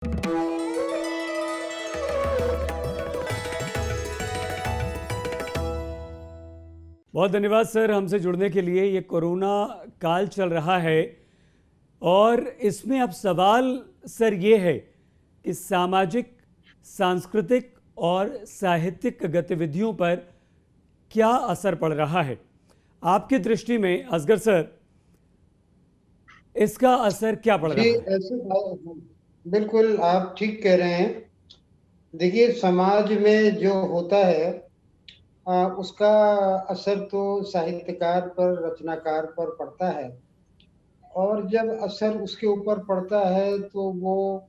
बहुत धन्यवाद सर हमसे जुड़ने के लिए। ये कोरोना काल चल रहा है और इसमें अब सवाल सर ये है कि सामाजिक, सांस्कृतिक और साहित्यिक गतिविधियों पर क्या असर पड़ रहा है आपकी दृष्टि में असगर सर? इसका असर क्या पड़ जी, रहा है? ऐसे बिल्कुल आप ठीक कह रहे हैं। देखिए, समाज में जो होता है उसका असर तो साहित्यकार पर, रचनाकार पर पड़ता है। और जब असर उसके ऊपर पड़ता है तो वो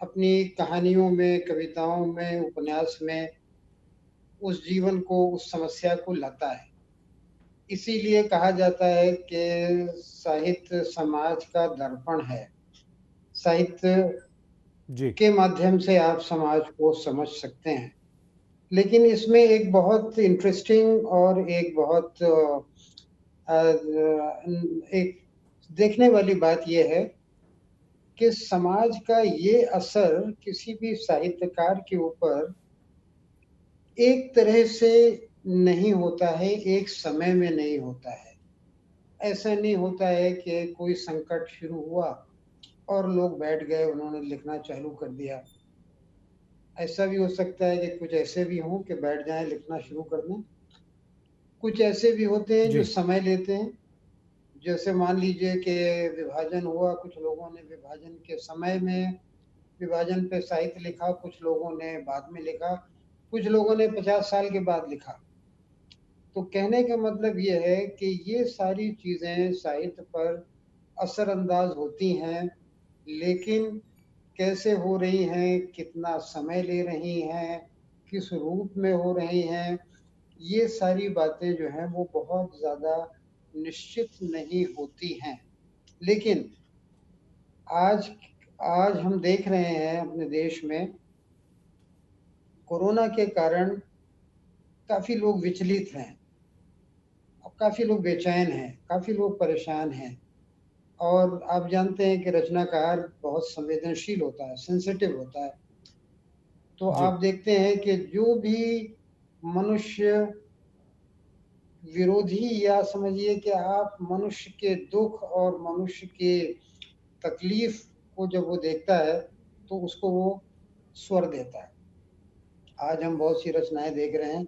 अपनी कहानियों में, कविताओं में, उपन्यास में उस जीवन को, उस समस्या को लाता है। इसीलिए कहा जाता है कि साहित्य समाज का दर्पण है। साहित्य जी के माध्यम से आप समाज को समझ सकते हैं। लेकिन इसमें एक बहुत इंटरेस्टिंग और एक बहुत एक देखने वाली बात यह है कि समाज का ये असर किसी भी साहित्यकार के ऊपर एक तरह से नहीं होता है, एक समय में नहीं होता है। ऐसा नहीं होता है कि कोई संकट शुरू हुआ और लोग बैठ गए, उन्होंने लिखना चालू कर दिया। ऐसा भी हो सकता है कि कुछ ऐसे भी हों कि बैठ जाएं, लिखना शुरू कर दें। कुछ ऐसे भी होते हैं जो जी समय लेते हैं। जैसे मान लीजिए कि विभाजन हुआ, कुछ लोगों ने विभाजन के समय में विभाजन पे साहित्य लिखा, कुछ लोगों ने बाद में लिखा, कुछ लोगों ने 50 साल के बाद लिखा। तो कहने का मतलब ये है कि ये सारी चीजें साहित्य पर असरअंदाज होती हैं, लेकिन कैसे हो रही हैं, कितना समय ले रही हैं, किस रूप में हो रही हैं, ये सारी बातें जो हैं वो बहुत ज़्यादा निश्चित नहीं होती हैं। लेकिन आज आज हम देख रहे हैं अपने देश में कोरोना के कारण काफ़ी लोग विचलित हैं और काफ़ी लोग बेचैन हैं, काफ़ी लोग परेशान हैं। और आप जानते हैं कि रचनाकार बहुत संवेदनशील होता है, सेंसिटिव होता है। तो जी आप देखते हैं कि जो भी मनुष्य विरोधी, या समझिए कि आप मनुष्य के दुख और मनुष्य के तकलीफ को जब वो देखता है तो उसको वो स्वर देता है। आज हम बहुत सी रचनाएं देख रहे हैं,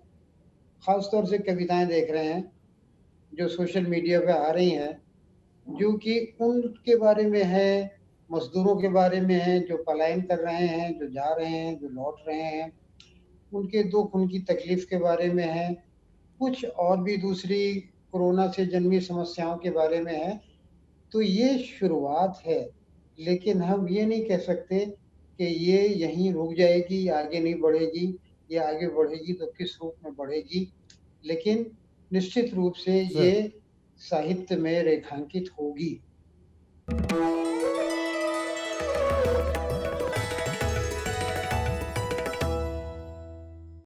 खास तौर से कविताएं देख रहे हैं जो सोशल मीडिया पे आ रही हैं, जो कि उनके बारे में है, मजदूरों के बारे में है जो पलायन कर रहे हैं, जो जा रहे हैं, जो लौट रहे हैं, उनके दुख, उनकी तकलीफ के बारे में है। कुछ और भी दूसरी कोरोना से जन्मी समस्याओं के बारे में है। तो ये शुरुआत है, लेकिन हम ये नहीं कह सकते कि ये यहीं रुक जाएगी, आगे नहीं बढ़ेगी, या आगे बढ़ेगी तो किस रूप में बढ़ेगी। लेकिन निश्चित रूप से ये सर साहित्य में रेखांकित होगी।